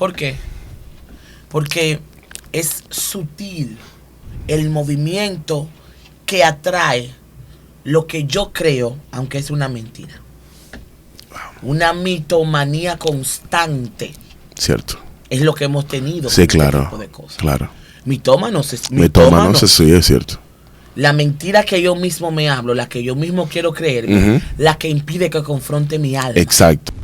¿Por qué? Porque es sutil el movimiento que atrae lo que yo creo, aunque es una mentira. Una mitomanía constante. Cierto. Es lo que hemos tenido. Sí, claro. Este tipo de cosas. Claro. Mitómanos, Sí, es cierto. La mentira que yo mismo me hablo, la que yo mismo quiero creer, la que impide que confronte mi alma. Exacto.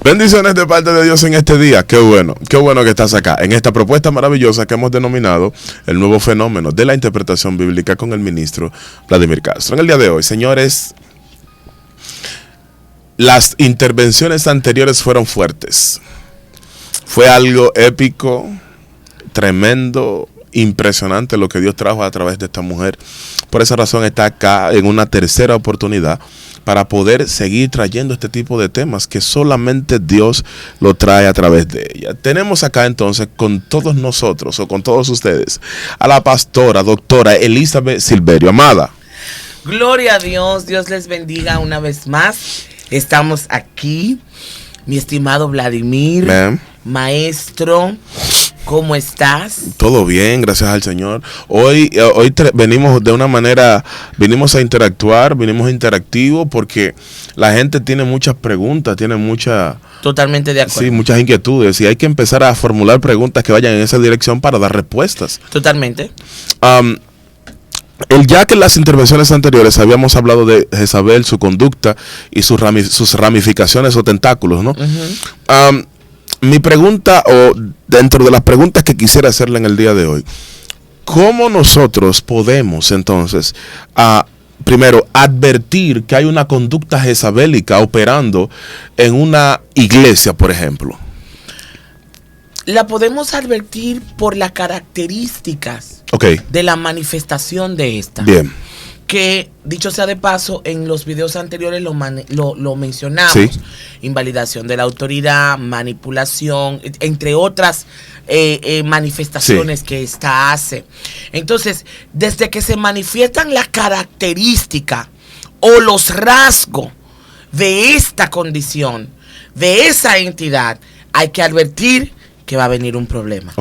Bendiciones de parte de Dios en este día. Qué bueno que estás acá en esta propuesta maravillosa que hemos denominado el nuevo fenómeno de la interpretación bíblica con el ministro Vladimir Castro. En el día de hoy, señores, las intervenciones anteriores fueron fuertes. Fue algo épico, tremendo, impresionante lo que Dios trajo a través de esta mujer. Por esa razón está acá en una tercera oportunidad para poder seguir trayendo este tipo de temas que solamente Dios lo trae a través de ella. Tenemos acá entonces con todos nosotros o con todos ustedes a la pastora, doctora Elizabeth Silverio. Amada. Gloria a Dios, Dios les bendiga una vez más. Estamos aquí, mi estimado Vladimir, maestro. ¿Cómo estás? Todo bien, gracias al Señor. Hoy venimos de una manera, vinimos a interactuar, vinimos interactivo porque la gente tiene muchas preguntas, tiene mucha... Totalmente de acuerdo. Sí, muchas inquietudes y hay que empezar a formular preguntas que vayan en esa dirección para dar respuestas. Totalmente. Ya que en las intervenciones anteriores habíamos hablado de Jezabel, su conducta y sus ramificaciones o tentáculos, ¿no? Mi pregunta, o dentro de las preguntas que quisiera hacerle en el día de hoy, ¿cómo nosotros podemos entonces, primero, advertir que hay una conducta jezabélica operando en una iglesia, por ejemplo? La podemos advertir por las características de la manifestación de esta. Bien. Que, dicho sea de paso, en los videos anteriores lo mencionamos. Sí. Invalidación de la autoridad, manipulación, entre otras manifestaciones que esta hace. Entonces, desde que se manifiestan las características o los rasgos de esta condición, de esa entidad, hay que advertir que va a venir un problema.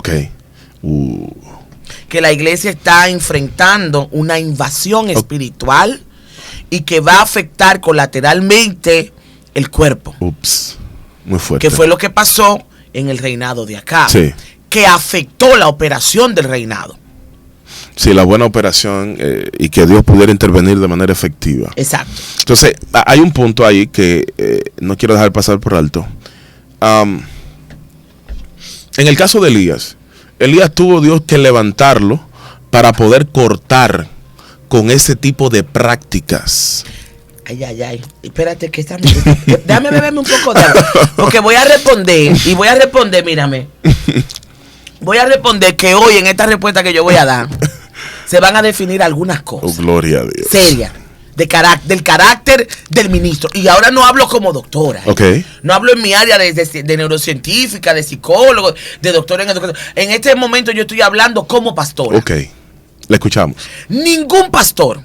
Que la iglesia está enfrentando una invasión espiritual y que va a afectar colateralmente el cuerpo. Muy fuerte. Que fue lo que pasó en el reinado de Acab. Sí. Que afectó la operación del reinado. Sí, la buena operación y que Dios pudiera intervenir de manera efectiva. Exacto. Entonces, hay un punto ahí que no quiero dejar pasar por alto. En el caso de Elías tuvo Dios que levantarlo para poder cortar con ese tipo de prácticas. Ay. Espérate que déjame beberme un poco de agua. Porque voy a responder, mírame. Voy a responder que hoy en esta respuesta que yo voy a dar se van a definir algunas cosas. Gloria a Dios. Serias. Del carácter del ministro. Y ahora no hablo como doctora. No hablo en mi área de neurocientífica, de psicólogo, de doctora en educación. En este momento yo estoy hablando como pastora. Le escuchamos. Ningún pastor,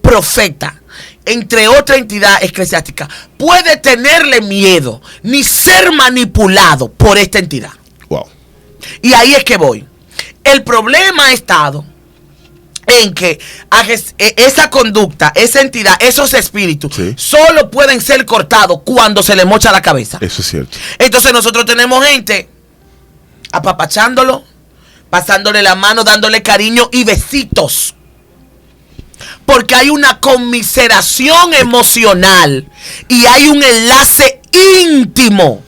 profeta, entre otra entidad eclesiástica, puede tenerle miedo ni ser manipulado por esta entidad. Y ahí es que voy. El problema ha estado en que esa conducta, esa entidad, esos espíritus, solo pueden ser cortados cuando se le mocha la cabeza. Eso es cierto. Entonces nosotros tenemos gente apapachándolo, pasándole la mano, dándole cariño y besitos. Porque hay una conmiseración emocional y hay un enlace íntimo.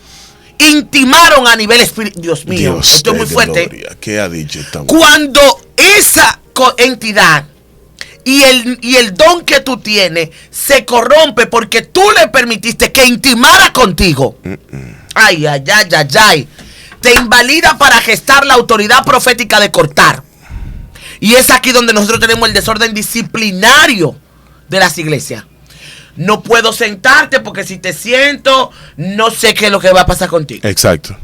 Intimaron a nivel espiritual. Dios mío, esto es muy fuerte. Gloria. ¿Qué ha dicho esta mujer? Cuando esa entidad y el don que tú tienes se corrompe porque tú le permitiste que intimara contigo. Ay. Te invalida para gestar la autoridad profética de cortar. Y es aquí donde nosotros tenemos el desorden disciplinario de las iglesias. No puedo sentarte porque si te siento, no sé qué es lo que va a pasar contigo. Exacto.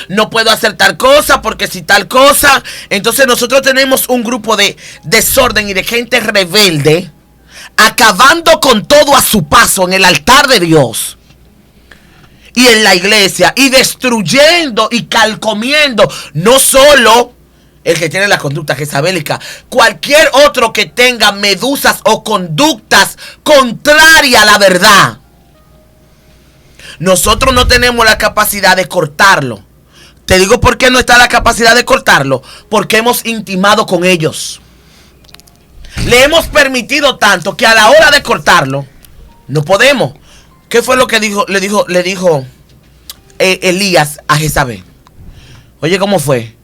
No puedo hacer tal cosa porque si tal cosa. Entonces nosotros tenemos un grupo de desorden y de gente rebelde acabando con todo a su paso en el altar de Dios y en la iglesia, y destruyendo y calcomiendo no solo el que tiene la conducta jezabélica, cualquier otro que tenga medusas o conductas contrarias a la verdad. Nosotros no tenemos la capacidad de cortarlo. Te digo por qué no está la capacidad de cortarlo, porque hemos intimado con ellos. Le hemos permitido tanto que a la hora de cortarlo no podemos. ¿Qué fue lo que le dijo Elías a Jezabel? Oye, ¿cómo fue?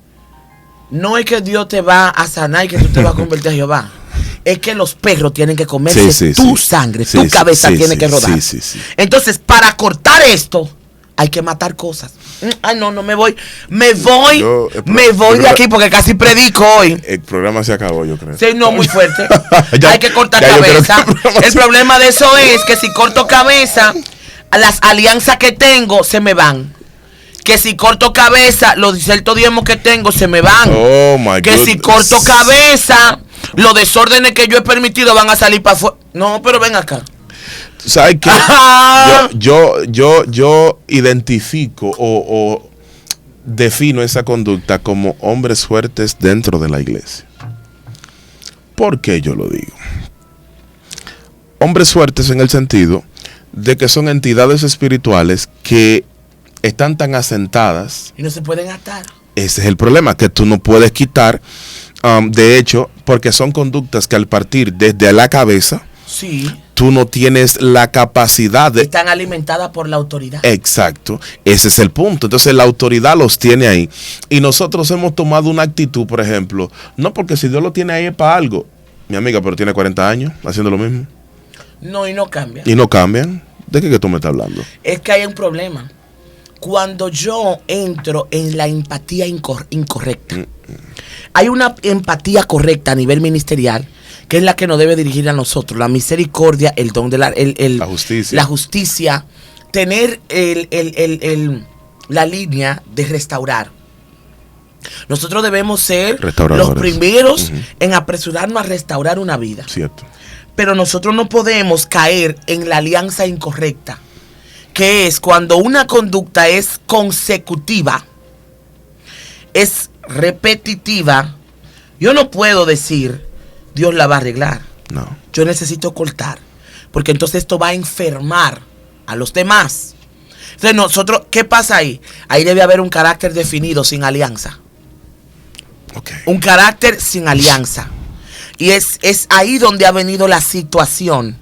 No es que Dios te va a sanar y que tú te vas a convertir a Jehová. Es que los perros tienen que comerse tu sangre, tu cabeza tiene que rodar. Entonces, para cortar esto, hay que matar cosas. Ay, no me voy. Me voy de aquí porque casi predico hoy. El programa se acabó, yo creo. Sí, no, muy fuerte. Hay que cortar cabeza. El problema de eso es que si corto cabeza, las alianzas que tengo se me van. Que si corto cabeza, los ciertos diezmos que tengo se me van. Oh, my que goodness. Si corto cabeza, los desórdenes que yo he permitido van a salir para afuera. No, pero ven acá. ¿Sabes qué? Yo identifico o defino esa conducta como hombres fuertes dentro de la iglesia. ¿Por qué yo lo digo? Hombres fuertes en el sentido de que son entidades espirituales que están tan asentadas. Y no se pueden atar. Ese es el problema, que tú no puedes quitar. De hecho, porque son conductas que al partir desde la cabeza, sí, tú no tienes la capacidad de... Están alimentadas por la autoridad. Exacto, ese es el punto. Entonces la autoridad los tiene ahí. Y nosotros hemos tomado una actitud, por ejemplo, no porque si Dios lo tiene ahí es para algo. Mi amiga, pero tiene 40 años haciendo lo mismo. No, y no cambian. ¿Y no cambian? ¿De qué tú me estás hablando? Es que hay un problema. Cuando yo entro en la empatía incorrecta, hay una empatía correcta a nivel ministerial, que es la que nos debe dirigir a nosotros, la misericordia, el don de la justicia, tener la línea de restaurar. Nosotros debemos ser los primeros en apresurarnos a restaurar una vida. Cierto. Pero nosotros no podemos caer en la alianza incorrecta, que es cuando una conducta es consecutiva, es repetitiva. Yo no puedo decir, Dios la va a arreglar. No. Yo necesito cortar, porque entonces esto va a enfermar a los demás. Entonces nosotros, ¿qué pasa ahí? Ahí debe haber un carácter definido sin alianza. Okay. Un carácter sin alianza. Y es ahí donde ha venido la situación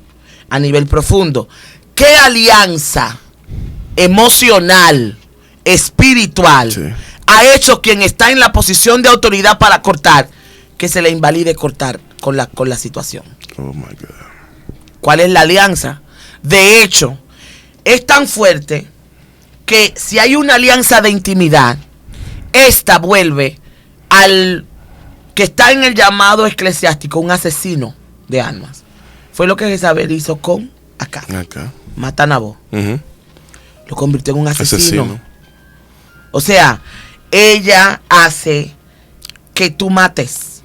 a nivel profundo. ¿Qué alianza emocional, espiritual, sí, ha hecho quien está en la posición de autoridad para cortar, que se le invalide cortar con la situación? Oh my God. ¿Cuál es la alianza? De hecho, es tan fuerte que si hay una alianza de intimidad, esta vuelve al que está en el llamado eclesiástico un asesino de almas. Fue lo que Jezabel hizo con Acab. Mata a Nabot. Lo convirtió en un asesino. O sea, ella hace que tú mates.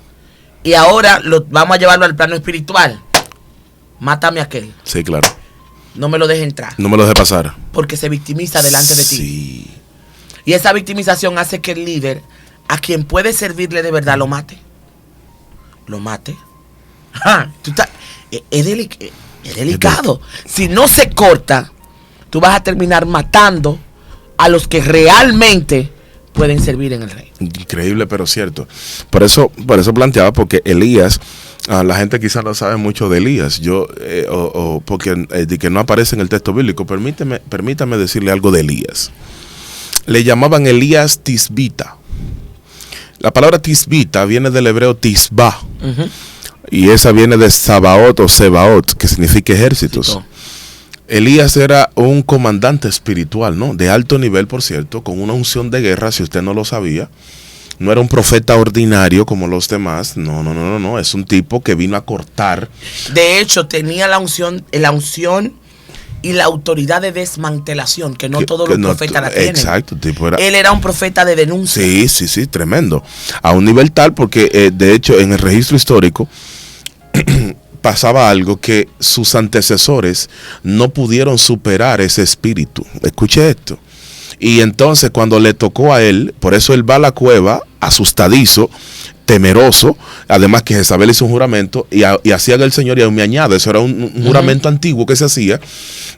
Y ahora vamos a llevarlo al plano espiritual. Mátame a aquel. Sí, claro. No me lo deje entrar. No me lo deje pasar. Porque se victimiza delante de ti. Sí. Y esa victimización hace que el líder, a quien puede servirle de verdad, lo mate. Lo mate. Es delicado. Si no se corta, tú vas a terminar matando a los que realmente pueden servir en el reino. Increíble, pero cierto. Por eso planteaba, porque Elías, la gente quizás no sabe mucho de Elías, porque de que no aparece en el texto bíblico. Permítame decirle algo de Elías. Le llamaban Elías Tisbita. La palabra Tisbita viene del hebreo Tisba. Y esa viene de Sabaot o Sebaot, que significa ejércitos. Elías era un comandante espiritual, ¿no? De alto nivel, por cierto, con una unción de guerra, si usted no lo sabía. No era un profeta ordinario como los demás. No. Es un tipo que vino a cortar. De hecho, tenía la unción y la autoridad de desmantelación, que no todos los profetas la tienen. Exacto. Él era un profeta de denuncia. Sí, tremendo. A un nivel tal, porque de hecho en el registro histórico pasaba algo que sus antecesores no pudieron superar ese espíritu. Escuche esto. Y entonces cuando le tocó a él, por eso él va a la cueva asustadizo, temeroso, además que Jezabel hizo un juramento y hacía el Señor y aún me añade, eso era un juramento antiguo que se hacía,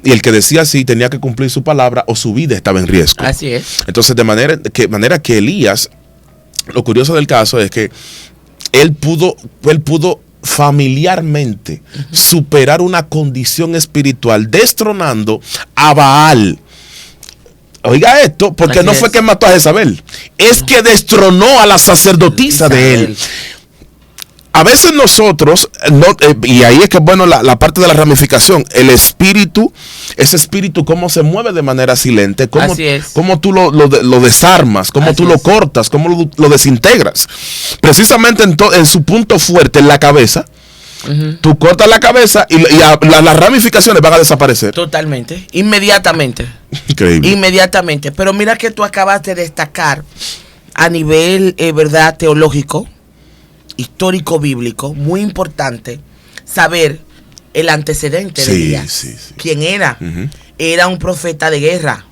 y el que decía así tenía que cumplir su palabra o su vida estaba en riesgo. Así es. Entonces de manera que Elías, lo curioso del caso es que él pudo familiarmente superar una condición espiritual destronando a Baal. Oiga esto, porque no fue que mató a Jezabel, es que destronó a la sacerdotisa de él. A veces nosotros, y ahí es que bueno la parte de la ramificación, el espíritu, ese espíritu cómo se mueve de manera silente, cómo tú lo desarmas, cómo tú lo cortas, cómo lo desintegras. Precisamente en su punto fuerte, en la cabeza, tú cortas la cabeza y las ramificaciones van a desaparecer. Totalmente, inmediatamente. Increíble. Inmediatamente. Pero mira que tú acabas de destacar a nivel, verdad, teológico, histórico, bíblico, muy importante saber el antecedente de Elías. Sí. ¿Quién era? Era un profeta de guerra.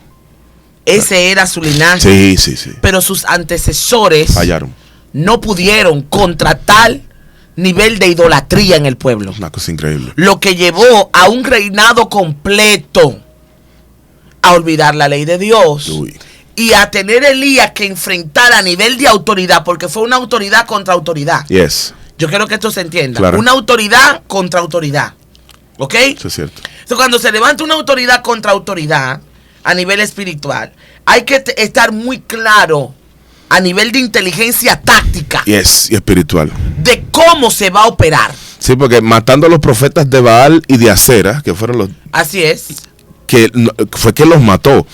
Ese era su linaje. Sí. Pero sus antecesores fallaron. No pudieron contra tal nivel de idolatría en el pueblo. Una cosa increíble. Lo que llevó a un reinado completo a olvidar la ley de Dios. Uy. Y a tener Elías que enfrentar a nivel de autoridad, porque fue una autoridad contra autoridad. Yes. Yo quiero que esto se entienda. Claro. Una autoridad contra autoridad. ¿Ok? Eso es cierto. Entonces, cuando se levanta una autoridad contra autoridad a nivel espiritual, hay que estar muy claro a nivel de inteligencia táctica. Yes, y espiritual. De cómo se va a operar. Sí, porque matando a los profetas de Baal y de Acera, que fueron los... Así es. Que fue que los mató.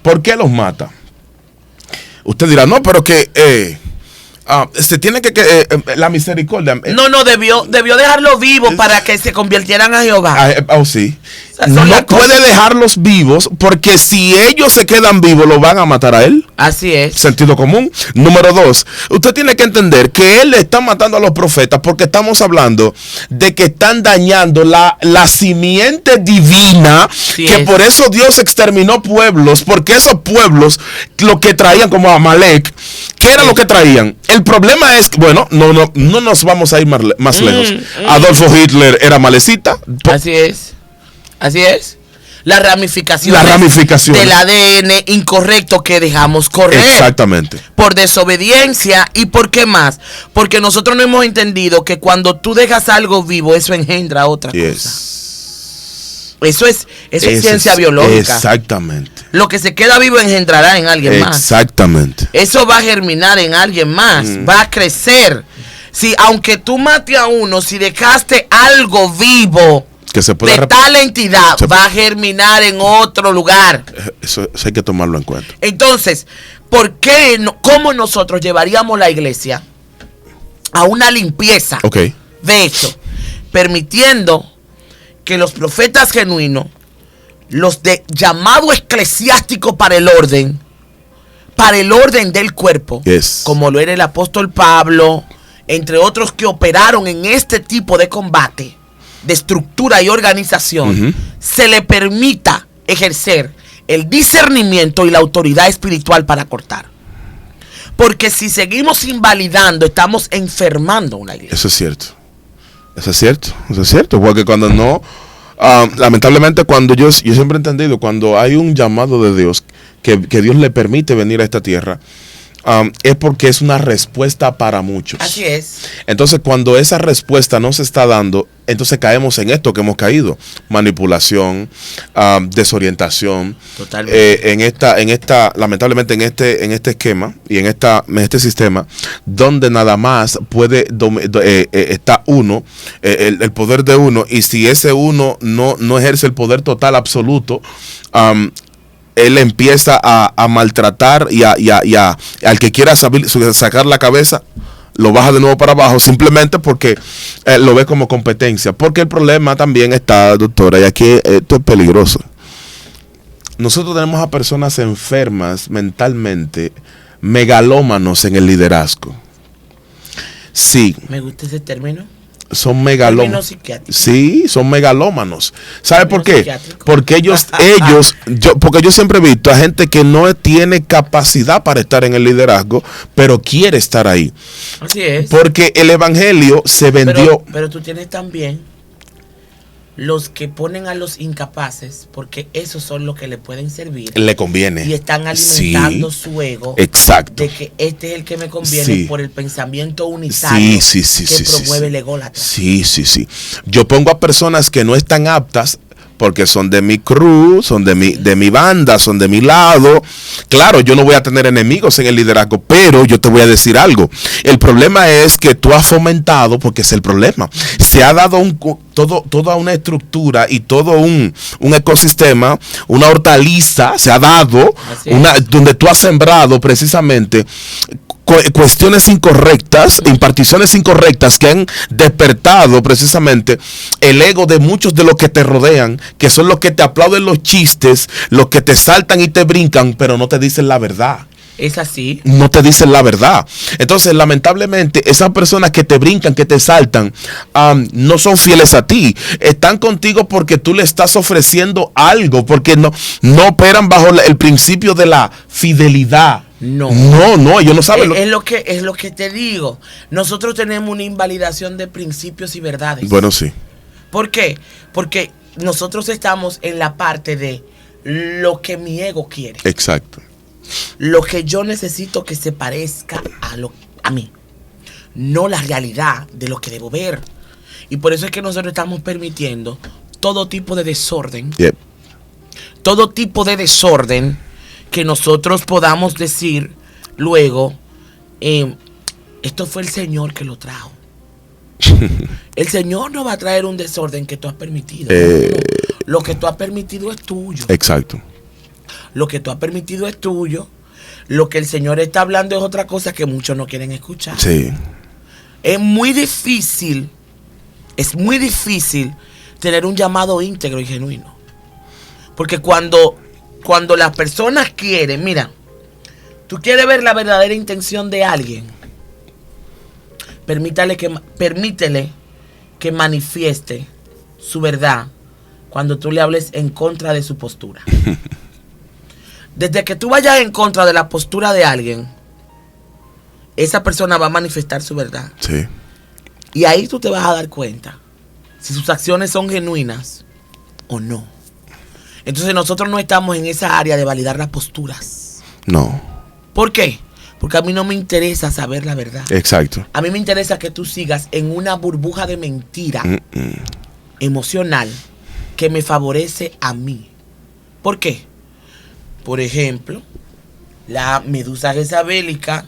¿Por qué los mata? Usted dirá, no, pero que se tiene que la misericordia. No, debió dejarlos vivos para que se convirtieran a Jehová. Sí. No puede dejarlos vivos porque si ellos se quedan vivos, lo van a matar a él. Así es. Sentido común. Número 2, usted tiene que entender que él está matando a los profetas porque estamos hablando de que están dañando la simiente divina, por eso Dios exterminó pueblos, porque esos pueblos lo que traían como Amalek, ¿qué era lo que traían? El problema es que, bueno, no nos vamos a ir más lejos. Adolfo Hitler era malecita. Así es. La ramificación del ADN incorrecto que dejamos correr. Exactamente. Por desobediencia. ¿Y por qué más? Porque nosotros no hemos entendido que cuando tú dejas algo vivo, eso engendra otra cosa. Eso es ciencia biológica. Exactamente. Lo que se queda vivo engendrará en alguien más. Exactamente. Eso va a germinar en alguien más. Va a crecer. Si aunque tú mate a uno, si dejaste algo vivo que se puede de tal entidad, va a germinar en otro lugar. Eso hay que tomarlo en cuenta. Entonces, ¿cómo nosotros llevaríamos la iglesia a una limpieza de esto? Permitiendo que los profetas genuinos, los de llamado eclesiástico para el orden del cuerpo, como lo era el apóstol Pablo, entre otros que operaron en este tipo de combate, de estructura y organización, se le permita ejercer el discernimiento y la autoridad espiritual para cortar. Porque si seguimos invalidando, estamos enfermando una iglesia. Eso es cierto, porque cuando no, lamentablemente cuando yo siempre he entendido, cuando hay un llamado de Dios, que Dios le permite venir a esta tierra, es porque es una respuesta para muchos. Así es. Entonces, cuando esa respuesta no se está dando, entonces caemos en esto que hemos caído: manipulación, desorientación. Totalmente. Lamentablemente en este esquema y en este sistema, donde nada más puede está uno, el poder de uno, y si ese uno no ejerce el poder total absoluto, él empieza a maltratar y al que quiera sacar la cabeza, lo baja de nuevo para abajo, simplemente porque lo ve como competencia. Porque el problema también está, doctora, y aquí esto es peligroso. Nosotros tenemos a personas enfermas mentalmente, megalómanos en el liderazgo. Sí. Me gusta ese término. son megalómanos. Sí, son megalómanos. ¿Sabe por qué? Porque porque yo siempre he visto a gente que no tiene capacidad para estar en el liderazgo, pero quiere estar ahí. Así es. Porque el evangelio se vendió. Pero tú tienes también los que ponen a los incapaces, porque esos son los que le pueden servir. Le conviene. Y están alimentando su ego. Exacto. De que este es el que me conviene por el pensamiento unitario que promueve el ególatra. Sí. Yo pongo a personas que no están aptas porque son de mi crew, son de mi banda, son de mi lado. Claro, yo no voy a tener enemigos en el liderazgo, pero yo te voy a decir algo. El problema es que tú has fomentado, porque es el problema. Se ha dado toda una estructura y todo un ecosistema, una hortaliza, se ha dado, donde tú has sembrado precisamente cuestiones incorrectas, imparticiones incorrectas que han despertado precisamente el ego de muchos de los que te rodean, que son los que te aplauden los chistes, los que te saltan y te brincan, pero no te dicen la verdad. Es así. No te dicen la verdad. Entonces, lamentablemente, esas personas que te brincan, que te saltan, no son fieles a ti. Están contigo porque tú le estás ofreciendo algo, porque no operan bajo el principio de la fidelidad. No, ellos no saben. Es lo que te digo. Nosotros tenemos una invalidación de principios y verdades. Bueno, sí. ¿Por qué? Porque nosotros estamos en la parte de lo que mi ego quiere. Exacto. Lo que yo necesito que se parezca a mí. No la realidad de lo que debo ver. Y por eso es que nosotros estamos permitiendo todo tipo de desorden. Yep. Todo tipo de desorden que nosotros podamos decir luego, esto fue el Señor que lo trajo. El Señor no va a traer un desorden que tú has permitido. No. Lo que tú has permitido es tuyo. Exacto. Lo que tú has permitido es tuyo. Lo que el Señor está hablando es otra cosa que muchos no quieren escuchar. Sí. Es muy difícil tener un llamado íntegro y genuino. Porque cuando las personas quieren, mira, tú quieres ver la verdadera intención de alguien, permítele que manifieste su verdad cuando tú le hables en contra de su postura. Desde que tú vayas en contra de la postura de alguien, esa persona va a manifestar su verdad. Sí. Y ahí tú te vas a dar cuenta si sus acciones son genuinas o no. Entonces nosotros no estamos en esa área de validar las posturas. No. ¿Por qué? Porque a mí no me interesa saber la verdad. Exacto. A mí me interesa que tú sigas en una burbuja de mentira emocional que me favorece a mí. ¿Por qué? Por ejemplo, la medusa jezabélica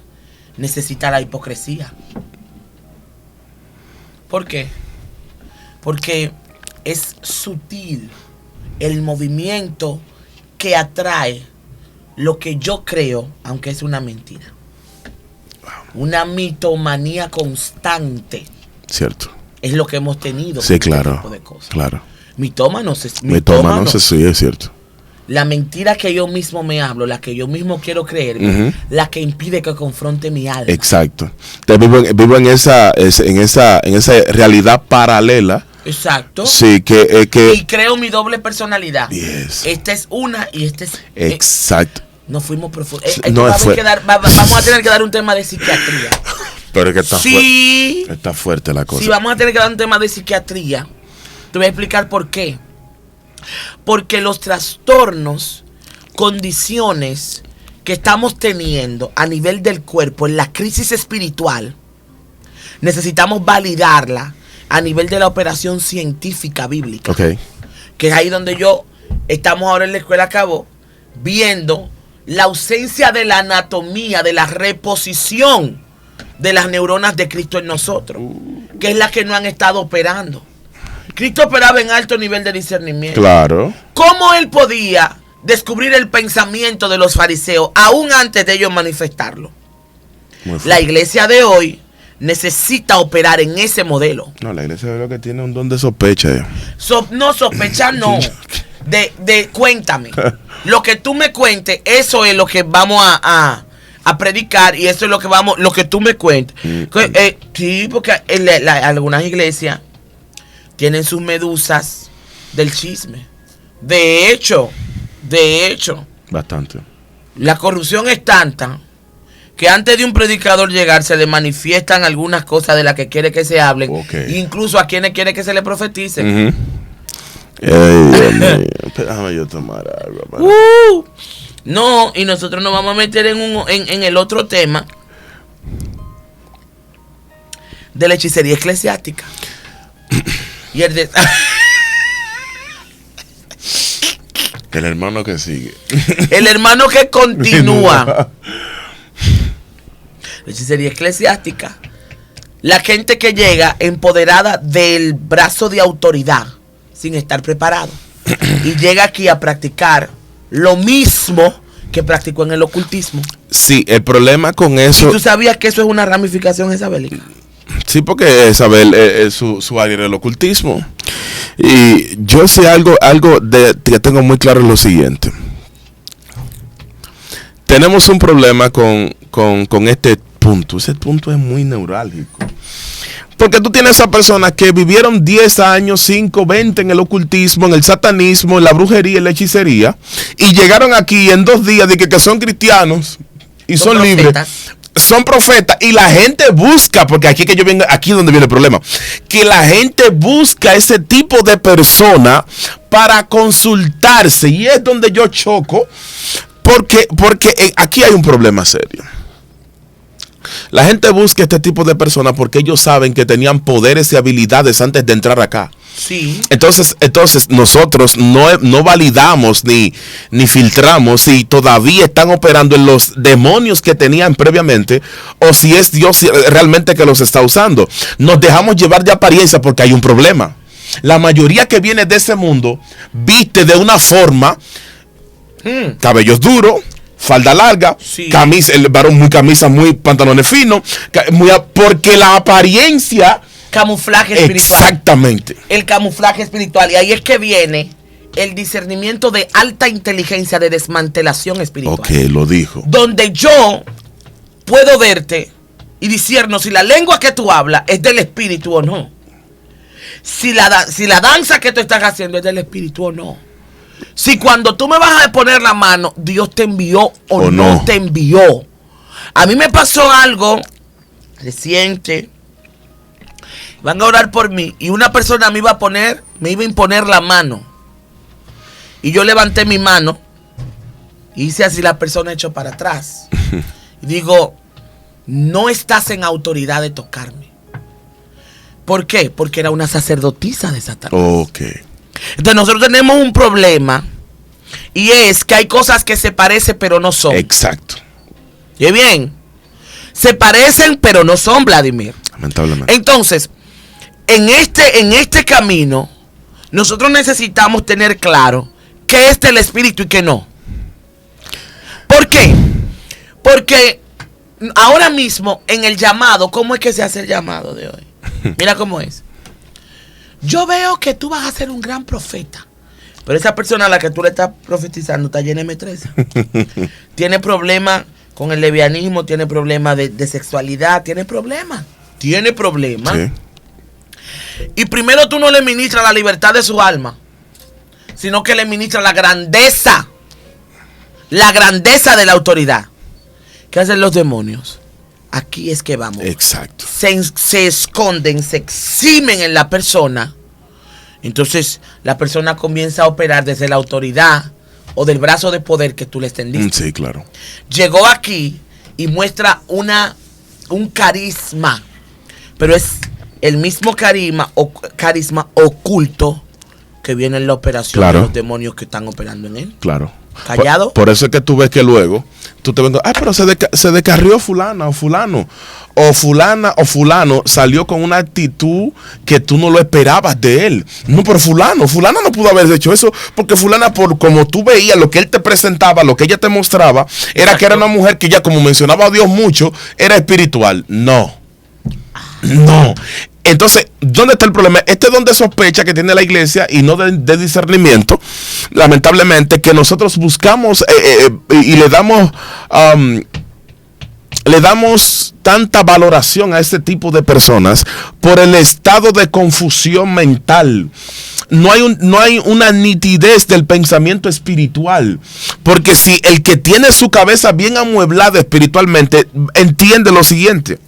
necesita la hipocresía. ¿Por qué? Porque es sutil el movimiento que atrae lo que yo creo, aunque es una mentira. Una mitomanía constante. Cierto. Es lo que hemos tenido. Sí, claro. Este tipo de cosas. Claro. Mitómanos, sí, es cierto. La mentira que yo mismo me hablo, la que yo mismo quiero creer, la que impide que confronte mi alma. Exacto. Entonces vivo en esa realidad paralela. Exacto. Sí, y creo mi doble personalidad. Yes. Esta es una y esta es... Exacto. No fuimos profundos. Vamos a tener que dar un tema de psiquiatría. Pero es que está fuerte la cosa. Sí, vamos a tener que dar un tema de psiquiatría. Te voy a explicar por qué. Porque los trastornos, condiciones que estamos teniendo a nivel del cuerpo, en la crisis espiritual, necesitamos validarla a nivel de la operación científica bíblica. Okay. Que es ahí donde estamos ahora en la escuela Cabo, viendo la ausencia de la anatomía, de la reposición de las neuronas de Cristo en nosotros, que es la que no han estado operando. Cristo operaba en alto nivel de discernimiento. Claro. ¿Cómo él podía descubrir el pensamiento de los fariseos aún antes de ellos manifestarlo? La iglesia de hoy necesita operar en ese modelo. No, la iglesia de hoy lo que tiene un don de sospecha. No, sospechar no. Cuéntame. Lo que tú me cuentes, eso es lo que vamos a a predicar, y eso es lo que lo que tú me cuentas. Sí, porque algunas iglesias tienen sus medusas del chisme. De hecho, bastante. La corrupción es tanta que antes de un predicador llegar se le manifiestan algunas cosas de las que quiere que se hablen, incluso a quienes quiere que se le profeticen. Dios mío. Déjame yo tomar algo. No, y nosotros nos vamos a meter en el otro tema de la hechicería eclesiástica. Y el hermano que sigue. El hermano que continúa. La hechicería eclesiástica. La gente que llega empoderada del brazo de autoridad sin estar preparado. Y llega aquí a practicar lo mismo que practicó en el ocultismo. Sí, el problema con eso... ¿Y tú sabías que eso es una ramificación isabélica? Sí, porque Isabel su área era el ocultismo. Y yo sé algo que tengo muy claro, es lo siguiente. Tenemos un problema con este punto. Ese punto es muy neurálgico. Porque tú tienes a personas que vivieron 10 años, 5, 20 en el ocultismo, en el satanismo, en la brujería, en la hechicería, y llegaron aquí en 2 días de que son cristianos y son libres. Son profetas, y la gente busca, porque aquí es donde viene el problema, que la gente busca ese tipo de persona para consultarse, y es donde yo choco, porque aquí hay un problema serio. La gente busca este tipo de personas porque ellos saben que tenían poderes y habilidades antes de entrar acá. Sí. Entonces nosotros no validamos ni filtramos si todavía están operando en los demonios que tenían previamente, o si es Dios realmente que los está usando. Nos dejamos llevar de apariencia porque hay un problema. La mayoría que viene de ese mundo viste de una forma, cabellos duros, falda larga, sí, camisa, el varón muy camisa, muy pantalones finos, porque la apariencia... Camuflaje espiritual. Exactamente. El camuflaje espiritual. Y ahí es que viene el discernimiento de alta inteligencia de desmantelación espiritual. Ok, lo dijo. Donde yo puedo verte y discernir si la lengua que tú hablas es del espíritu o no. Si la danza que tú estás haciendo es del espíritu o no. Si cuando tú me vas a poner la mano, Dios te envió o no te envió. A mí me pasó algo reciente. Van a orar por mí y una persona me iba a imponer la mano. Y yo levanté mi mano y hice así, la persona echó para atrás. Y digo, no estás en autoridad de tocarme. ¿Por qué? Porque era una sacerdotisa de Satanás. Ok. Entonces nosotros tenemos un problema, y es que hay cosas que se parecen pero no son. Exacto. ¿Y bien? Se parecen pero no son, Vladimir. Lamentablemente. Entonces, en este camino, nosotros necesitamos tener claro qué es del espíritu y qué no. ¿Por qué? Porque ahora mismo en el llamado, ¿cómo es que se hace el llamado de hoy? Mira cómo es. Yo veo que tú vas a ser un gran profeta, pero esa persona a la que tú le estás profetizando está llena de M13. Tiene problemas con el lesbianismo, tiene problemas de sexualidad, tiene problemas. Sí. Y primero tú no le ministras la libertad de su alma, sino que le ministras la grandeza de la autoridad. ¿Qué hacen los demonios? Aquí es que vamos. Exacto. Se esconden, se eximen en la persona. Entonces la persona comienza a operar desde la autoridad o del brazo de poder que tú le extendiste. Sí, claro. Llegó aquí y muestra un carisma, pero es el mismo carisma oculto que viene en la operación, claro, de los demonios que están operando en él. Claro. Callado. Por eso es que tú ves que luego tú te ves, pero se descarrió fulana o fulano, o fulana o fulano salió con una actitud que tú no lo esperabas de él. No, pero fulana no pudo haber hecho eso, porque fulana, por como tú veías lo que él te presentaba, lo que ella te mostraba, era Exacto. Que era una mujer que ya, como mencionaba a Dios mucho, era espiritual. No. Entonces, ¿dónde está el problema? Este es donde sospecha que tiene la iglesia y no de discernimiento, lamentablemente, que nosotros buscamos y le damos le damos tanta valoración a este tipo de personas por el estado de confusión mental. No hay una nitidez del pensamiento espiritual. Porque si el que tiene su cabeza bien amueblada espiritualmente entiende lo siguiente: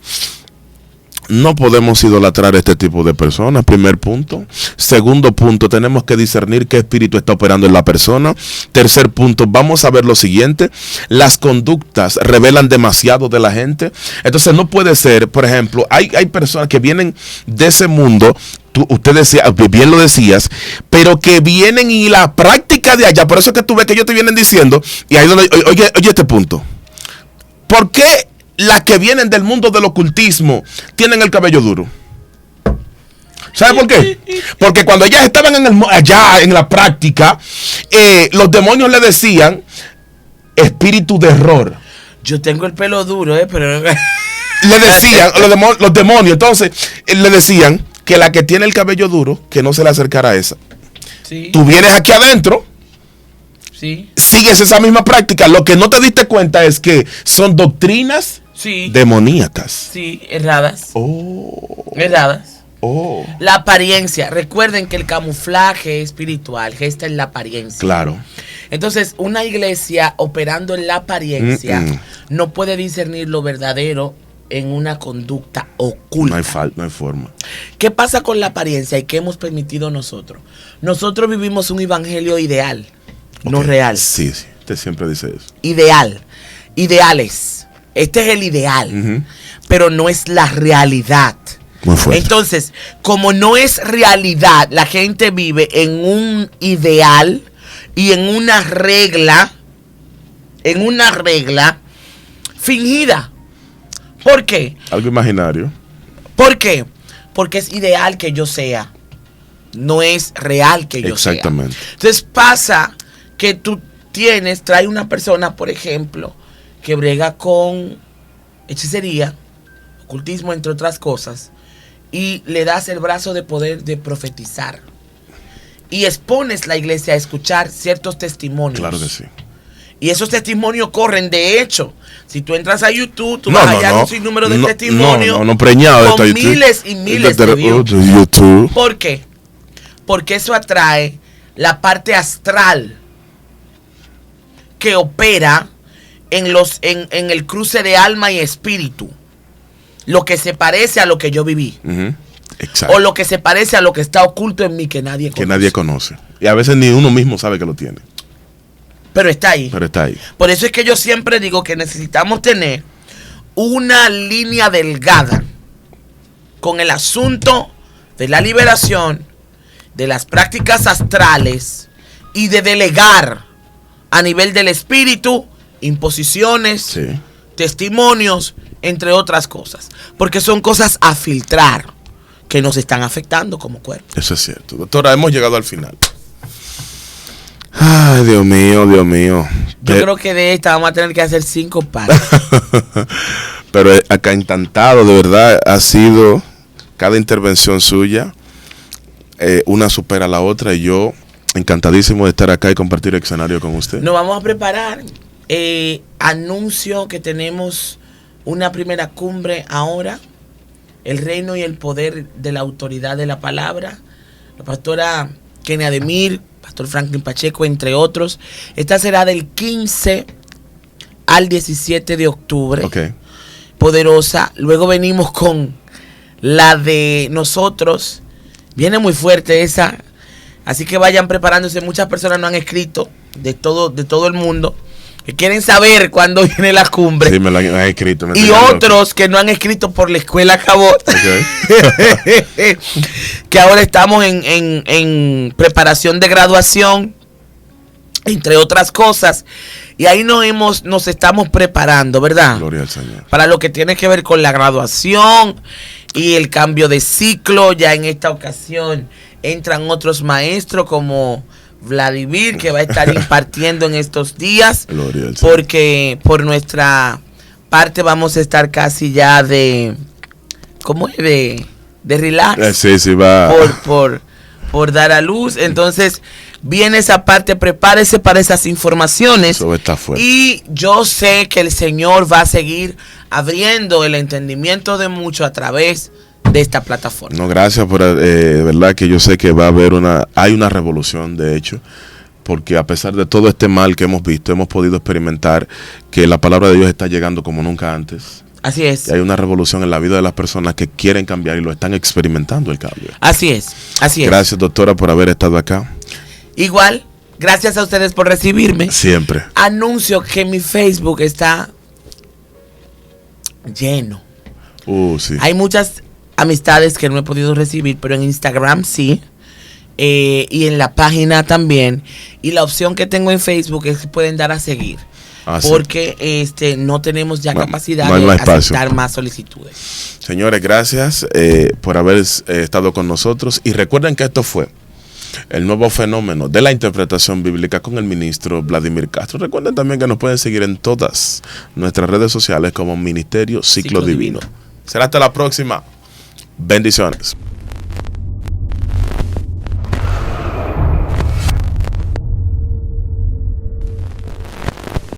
no podemos idolatrar a este tipo de personas, primer punto. Segundo punto, tenemos que discernir qué espíritu está operando en la persona. Tercer punto, vamos a ver lo siguiente: las conductas revelan demasiado de la gente. Entonces no puede ser, por ejemplo, hay personas que vienen de ese mundo, usted decía, bien lo decías, pero que vienen y la práctica de allá, por eso es que tú ves que ellos te vienen diciendo, y ahí donde, oye este punto, ¿por qué las que vienen del mundo del ocultismo tienen el cabello duro? ¿Sabe por qué? Porque cuando ellas estaban allá en la práctica, los demonios le decían espíritu de error. Yo tengo el pelo duro, pero... Le decían, los demonios, entonces, le decían que la que tiene el cabello duro, que no se le acercara a esa. Sí. Tú vienes aquí adentro, sí, sigues esa misma práctica. Lo que no te diste cuenta es que son doctrinas sí, demoníacas. sí, erradas. Oh. Erradas. Oh. La apariencia. Recuerden que el camuflaje espiritual gesta en la apariencia. Claro. Entonces, una iglesia operando en la apariencia no puede discernir lo verdadero en una conducta oculta. No hay forma. ¿Qué pasa con la apariencia y qué hemos permitido nosotros? Nosotros vivimos un evangelio ideal, no real. Sí, usted siempre dice eso. Ideal. Ideales. Este es el ideal, pero no es la realidad. Muy fuerte. Entonces, como no es realidad, la gente vive en un ideal y en una regla fingida. ¿Por qué? Algo imaginario. ¿Por qué? Porque es ideal que yo sea, no es real que yo sea. Exactamente. Entonces pasa que tú trae una persona, por ejemplo, que brega con hechicería, ocultismo, entre otras cosas, y le das el brazo de poder de profetizar. Y expones la iglesia a escuchar ciertos testimonios. Claro que sí. Y esos testimonios corren, de hecho, si tú entras a YouTube, tú vas a hallar un sinnúmero de testimonios preñado con de miles y miles de views. YouTube. ¿Por qué? Porque eso atrae la parte astral que opera en el cruce de alma y espíritu. Lo que se parece a lo que yo viví. Exacto. O lo que se parece a lo que está oculto en mí que nadie conoce. Que nadie conoce. Y a veces ni uno mismo sabe que lo tiene. Pero está ahí. Pero está ahí. Por eso es que yo siempre digo que necesitamos tener una línea delgada con el asunto de la liberación, de las prácticas astrales y de delegar a nivel del espíritu imposiciones, testimonios, entre otras cosas. Porque son cosas a filtrar que nos están afectando como cuerpo. Eso es cierto. Doctora, hemos llegado al final. Ay, Dios mío, Dios mío. Yo creo que de esta vamos a tener que hacer 5 partes. Pero acá encantado, de verdad, ha sido cada intervención suya, una supera a la otra, y yo encantadísimo de estar acá y compartir el escenario con usted. Nos vamos a preparar. Anuncio que tenemos una primera cumbre ahora, el reino y el poder de la autoridad de la palabra. La pastora Kenia Demir, pastor Franklin Pacheco, entre otros. Esta será del 15 al 17 de octubre. Okay. Poderosa. Luego venimos con la de nosotros. Viene muy fuerte esa. Así que vayan preparándose. Muchas personas no han escrito de todo el mundo, que quieren saber cuándo viene la cumbre. Sí, me lo han escrito. Y otros que no han escrito por la escuela Cabot. Okay. Que ahora estamos en preparación de graduación, entre otras cosas. Y ahí nos estamos preparando, ¿verdad? Gloria al Señor. Para lo que tiene que ver con la graduación y el cambio de ciclo. Ya en esta ocasión entran otros maestros como Vladimir, que va a estar impartiendo en estos días. Gloria al Señor. Porque por nuestra parte vamos a estar casi ya de... ¿Cómo es? De relax. Sí, va. Por dar a luz. Entonces, viene esa parte, prepárese para esas informaciones. Eso está fuerte. Y yo sé que el Señor va a seguir abriendo el entendimiento de muchos a través de esta plataforma. No, gracias por verdad que yo sé que va a haber hay una revolución, de hecho, porque a pesar de todo este mal que hemos visto, hemos podido experimentar que la palabra de Dios está llegando como nunca antes. Así es. Y hay una revolución en la vida de las personas que quieren cambiar y lo están experimentando el cambio. Así es, así es. Gracias, doctora, por haber estado acá. Igual, gracias a ustedes por recibirme. Siempre. Anuncio que mi Facebook está lleno. Sí. Hay muchas amistades que no he podido recibir, pero en Instagram sí. Y en la página también. Y la opción que tengo en Facebook es que pueden dar a seguir. Porque no tenemos ya capacidad de aceptar más solicitudes. Señores, gracias por haber estado con nosotros. Y recuerden que esto fue el nuevo fenómeno de la interpretación bíblica con el ministro Vladimir Castro. Recuerden también que nos pueden seguir en todas nuestras redes sociales como Ministerio Ciclo Divino. Será hasta la próxima. Bendiciones.